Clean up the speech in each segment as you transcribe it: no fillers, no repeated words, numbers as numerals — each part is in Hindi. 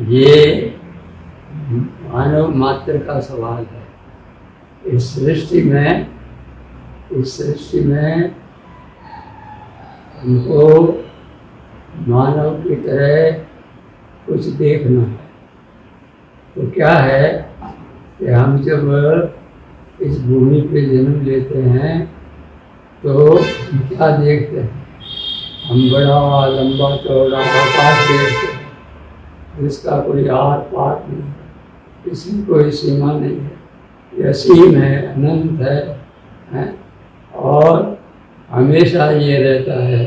ये मानव मात्र का सवाल है। इस सृष्टि में हमको मानव की तरह कुछ देखना है। तो क्या है कि हम जब इस भूमि पे जन्म लेते हैं तो हम क्या देखते हैं? हम बड़ा लंबा चौड़ा आकाश देखते हैं, जिसका कोई आर पार नहीं है, इसकी कोई सीमा नहीं है, यह असीम है, अनंत है और हमेशा ये रहता है।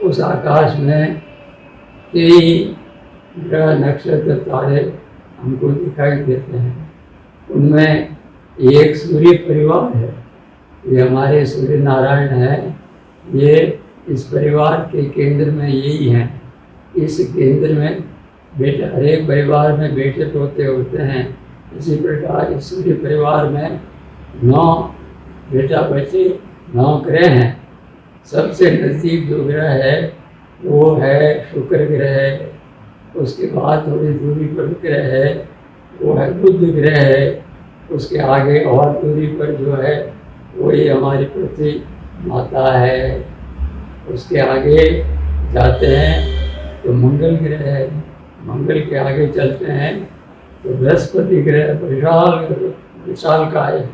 उस आकाश में कई ग्रह नक्षत्र तारे हमको दिखाई देते हैं। उनमें एक सूर्य परिवार है, ये हमारे सूर्य नारायण है। ये इस परिवार के केंद्र में यही हैं। इस केंद्र में बेटे, हर एक परिवार में बेटे पोते होते हैं। इसी प्रकार इस सूर्य परिवार में 9 बेटा बच्चे 9 ग्रह हैं। सबसे नज़दीक जो ग्रह है वो है शुक्र ग्रह। उसके बाद थोड़ी दूरी पर ग्रह है वो है बुध ग्रह है। उसके आगे और दूरी पर जो है वही हमारी पृथ्वी माता है। उसके आगे जाते हैं तो मंगल ग्रह है। मंगल के आगे चलते हैं तो बृहस्पति ग्रह विशाल का है।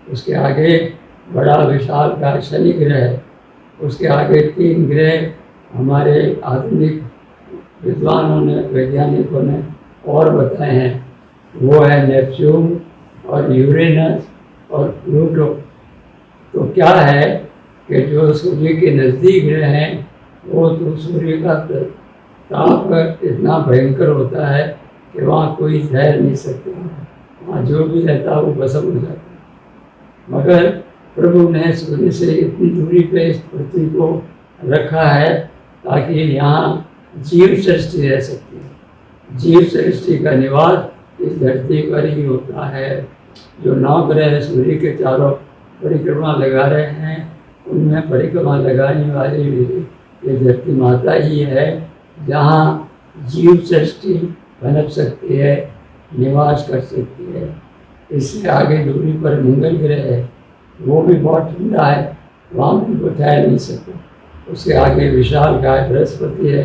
उसके आगे बड़ा विशाल का शनि ग्रह है। उसके आगे 3 ग्रह हमारे आधुनिक विद्वानों ने, वैज्ञानिकों ने और बताए हैं। वो है नेपच्यून और यूरेनस और प्लूटो। तो क्या है कि जो सूर्य के नज़दीक ग्रह हैं वो तो सूर्य का ताप इतना भयंकर होता है कि वहाँ कोई ठहर नहीं सकता, वहाँ जो भी रहता है वो भस्म हो जाता है। मगर प्रभु ने सूर्य से इतनी दूरी पे इस पृथ्वी को रखा है ताकि यहाँ जीव सृष्टि रह सकती है। जीव सृष्टि का निवास इस धरती पर ही होता है। जो 9 ग्रह सूर्य के चारों परिक्रमा लगा रहे हैं उनमें परिक्रमा लगाने वाली ये धरती माता ही है जहाँ जीव सृष्टि पनप सकती है, निवास कर सकती है। इससे आगे दूरी पर मंगल ग्रह है, वो भी बहुत ठंडा है, वहाँ भी वो ठहर नहीं सकता। उसके आगे विशाल का बृहस्पति है,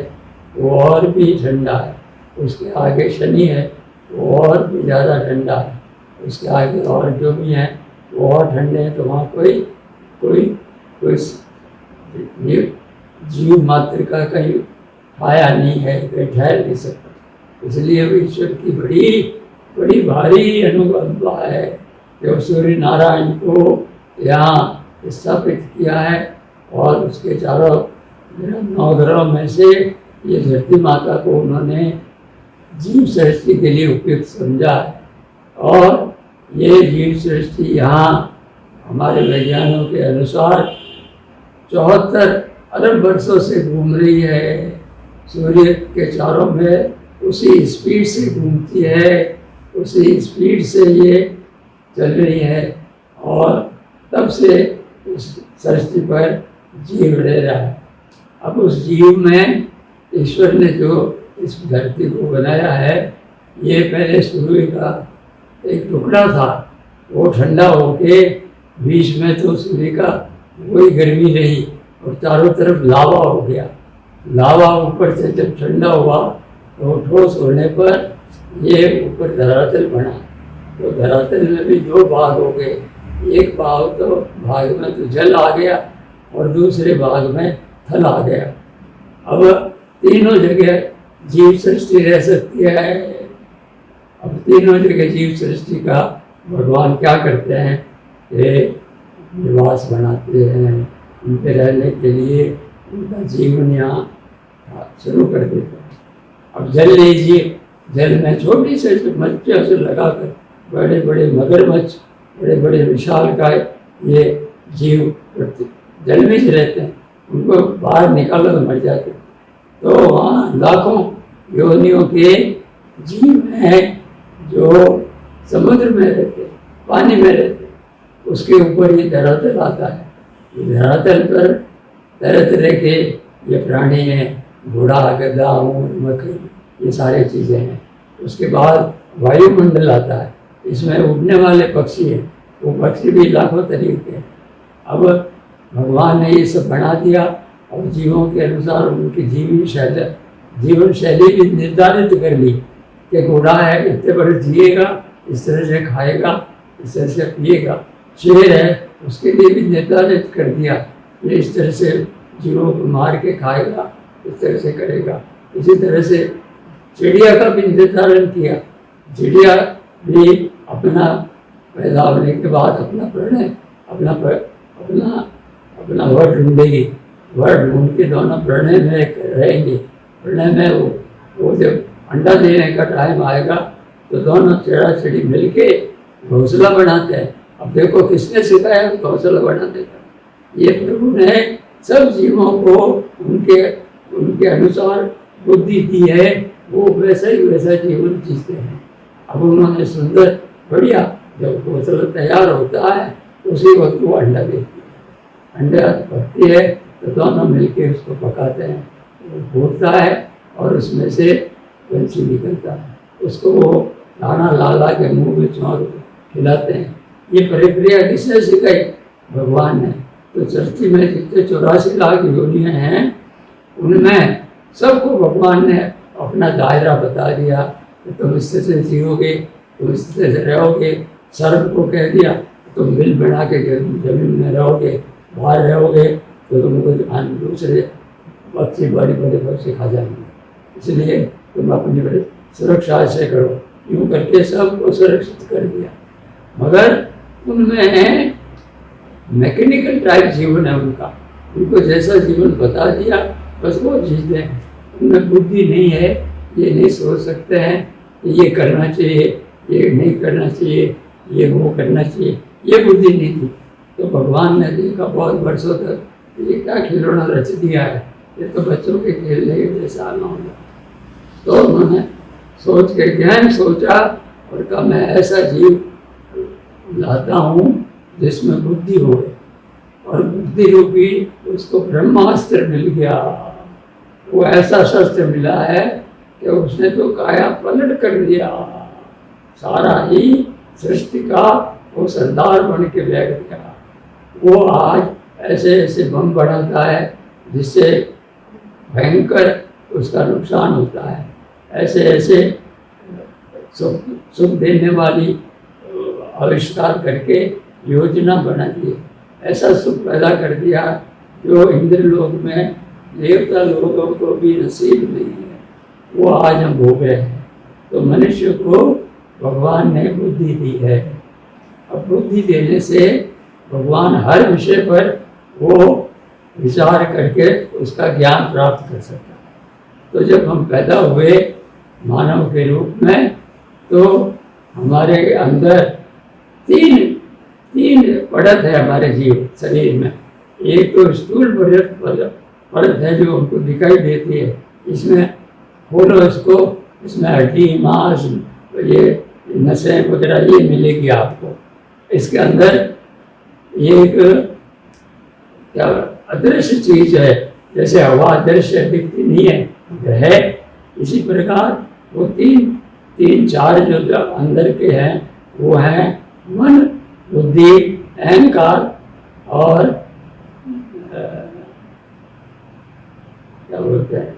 वो और भी ठंडा है। उसके आगे शनि है, वो और भी ज़्यादा ठंडा है। उसके आगे और जो भी हैं वो और ठंडे हैं। तो वहाँ कोई जीव मात्र का कहीं छाया नहीं है, कहीं ठहर नहीं सकता। इसलिए वो ईश्वर की बड़ी भारी अनुकंपा है जो सूर्य नारायण को यहाँ स्थापित किया है और उसके चारों 9 ग्रहों में से ये धरती माता को उन्होंने जीव सृष्टि के लिए उपयुक्त समझा है। और ये जीव सृष्टि यहाँ हमारे वैज्ञानिकों के अनुसार 74 अरब वर्षों से घूम रही है। सूर्य के चारों में उसी स्पीड से घूमती है, उसी स्पीड से ये चल रही है और तब से इस सृष्टि पर जीव रह रहा है। अब उस जीव में ईश्वर ने जो इस धरती को बनाया है, ये पहले सूर्य का एक टुकड़ा था, वो ठंडा होके बीच में तो सूर्य का वही गर्मी रही और चारों तरफ लावा हो गया। लावा ऊपर से जब ठंडा हुआ तो ठोस होने पर ये ऊपर धरातल बना। तो धरातल में भी 2 भाग हो गए। एक भाग में तो जल आ गया और दूसरे भाग में थल आ गया। अब तीनों जगह जीव सृष्टि रह सकती है। अब तीनों जगह जीव सृष्टि का भगवान क्या करते हैं कि निवास बनाते हैं, उनके रहने के लिए उनका जीवन यहाँ शुरू कर देते हैं। अब जल लीजिए, जल में छोटी से मच्छियों से लगाकर बड़े बड़े मगरमच्छ, बड़े बड़े विशालकाय ये जीव जल में ही रहते हैं, उनको बाहर निकालो तो मर जाते हैं। तो वहाँ लाखों योनियों के जीव हैं जो समुद्र में रहते हैं, पानी में रहते हैं। उसके ऊपर ये धरातल आता है। ये धरातल पर तरह तरह के ये प्राणी हैं, घोड़ा, गधा, ऊँट, मकड़ी, ये सारी चीज़ें हैं। उसके बाद वायुमंडल आता है, इसमें उड़ने वाले पक्षी हैं, वो पक्षी भी लाखों तरीके हैं। अब भगवान ने ये सब बना दिया और जीवों के अनुसार उनकी जीवन शैली भी निर्धारित कर ली कि घोड़ा है इतने बड़े जिएगा, इस तरह से खाएगा, इस तरह से पिएगा। शेर है उसके लिए भी निर्धारित कर दिया, ये इस तरह से जीवों को मार के खाएगा, इस तरह से करेगा। इसी तरह से चिड़िया का भी निर्धारण किया। चिड़िया भी अपना पैदा होने के बाद अपना प्रणय अपना वर ढूंढेगी, वर ढूंढ के दोनों प्रणय में रहेंगे। प्रणय में वो जब अंडा देने का टाइम आएगा तो दोनों चिड़ा चिड़ी मिलके घोंसला बनाते हैं। अब देखो किसने सिखाया घोंसला बनाने का? ये प्रभु ने सब जीवों को उनके अनुसार बुद्धि दी है, वो वैसा जीवन जीते हैं। अब उन्होंने सुंदर बढ़िया जब घोंसला तैयार होता है तो उसी वक्त वो अंडा देती है। अंडा पकती है तो दोनों मिलके उसको पकाते हैं, वो फूटता है और उसमें से पंछी निकलता है, उसको वो दाना ला के मुंह में चौंक खिलाते हैं। ये प्रक्रिया किसने सिखाई? भगवान ने। तो सृष्टि में जितने 84 लाख योनियाँ हैं उनमें सबको भगवान ने अपना दायरा बता दिया कि तुम इस तरह से जियोगे, तुम इस तरह से रहोगे। सर्प को कह दिया तुम बिल बना के जमीन में रहोगे, बाहर रहोगे तो तुमको दूसरे पक्षी बड़े पक्षी खा जाएंगे, इसलिए तुम अपनी सुरक्षा से करो। यूँ करके सबको सुरक्षित कर दिया। मगर उनमें मैकेनिकल टाइप जीवन है उनका, उनको जैसा जीवन बता दिया बस वो जीते हैं। उनमें बुद्धि नहीं है, ये नहीं सोच सकते हैं कि ये करना चाहिए, ये नहीं करना चाहिए, ये वो करना चाहिए, ये बुद्धि नहीं थी। तो भगवान ने देखा बहुत वर्षों तक ये क्या खिलौना रच दिया है, ये तो बच्चों के खेलने के जैसा आना होगा। तो उन्होंने सोच के गहन सोचा और कहा मैं ऐसा जीव लाता हूँ जिसमें बुद्धि हो, और बुद्धि रूपी उसको ब्रह्मास्त्र मिल गया। वो ऐसा शस्त्र मिला है कि उसने तो काया पलट कर दिया, सारा ही सृष्टि का वो सरदार बन के बैठ गया। वो आज ऐसे ऐसे बम बढ़ाता है जिससे भयंकर उसका नुकसान होता है, ऐसे ऐसे सुख देने वाली आविष्कार करके योजना बना दी, ऐसा सुख पैदा कर दिया जो इंद्र लोक में देवता लोगों को भी नसीब नहीं है, वो आज हम भोग रहे हैं। तो मनुष्य को भगवान ने बुद्धि दी है। अब बुद्धि देने से भगवान हर विषय पर वो विचार करके उसका ज्ञान प्राप्त कर सकता है। तो जब हम पैदा हुए मानव के रूप में तो हमारे अंदर तीन परत है हमारे जीव शरीर में। एक तो स्थूल परत है जो हमको दिखाई देती है, इसमें खोलो इसको, इसमें हड्डी मांस ये नसें वगैरह ये मिलेगी आपको। इसके अंदर एक क्या अदृश्य चीज है, जैसे हवा अदृश्य दिखती नहीं है, इसी प्रकार वो तीन चार जो अंदर के हैं वो हैं मन, बुद्धि, अहंकार और क्या बोलते हैं,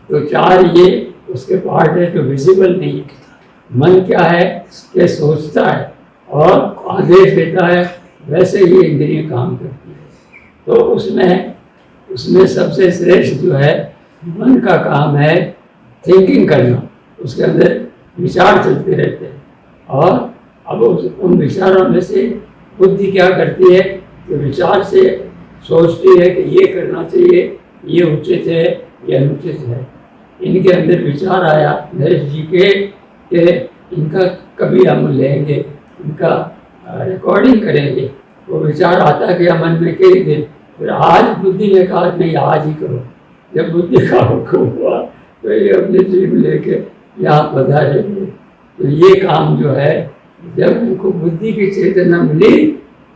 तो चार ये उसके पार्ट है जो विजिबल नहीं है। मन क्या है कि सोचता है और आदेश देता है, वैसे ही इंद्रियां काम करती है। तो उसमें सबसे श्रेष्ठ जो है मन का काम है थिंकिंग करना, उसके अंदर विचार चलते रहते हैं। और अब उन विचारों में से बुद्धि क्या करती है कि विचार से सोचती है कि ये करना चाहिए, ये उचित है, ये अनुचित है। इनके अंदर विचार आया नरेश जी के इनका कभी हम लेंगे, इनका रिकॉर्डिंग करेंगे। वो विचार आता गया मन में कई दिन, फिर आज बुद्धि ने कहा नहीं आज ही करो। जब बुद्धि का हुक्म हुआ तो ये अपने जीव लेके यहाँ पधारे। तो ये काम जो है जब उनको बुद्धि की चेतना मिली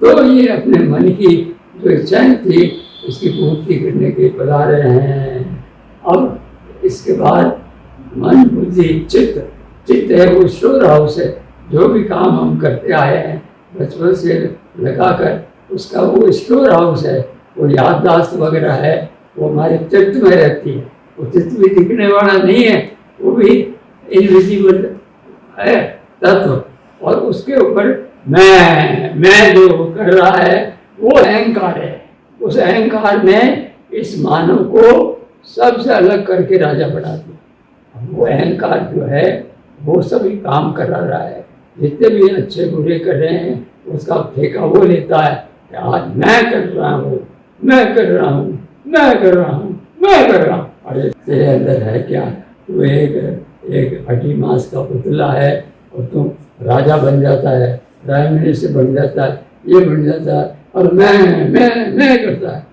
तो ये अपने मन की जो इच्छाएं थी उसकी पूर्ति करने के पधारे हैं। अब इसके बाद मन बुद्धि चित्त चित्त है वो स्टोर हाउस है। जो भी काम हम करते आए हैं बचपन से लगाकर उसका वो स्टोर हाउस है। वो याददाश्त वगैरह है वो हमारे चित्त में रहती है। वो चित्त भी दिखने वाला नहीं है, वो भी इनविजिबल है तत्व। और उसके ऊपर मैं जो कर रहा है वो अहंकार है। उस अहंकार ने इस मानव को सबसे अलग करके राजा बना दिया। वो अहंकार जो है वो सभी काम करा रहा है। जितने भी अच्छे बुरे कर रहे हैं उसका ठेका वो लेता है कि आज मैं कर रहा हूँ, मैं कर रहा हूँ, मैं कर रहा हूँ, मैं कर रहा हूँ। अरे तेरे अंदर है क्या? तू एक हड्डी मांस का पुतला है और तुम राजा बन जाता है, प्राइम मिनिस्टर बन जाता है, ये बन जाता है और मैं करता है।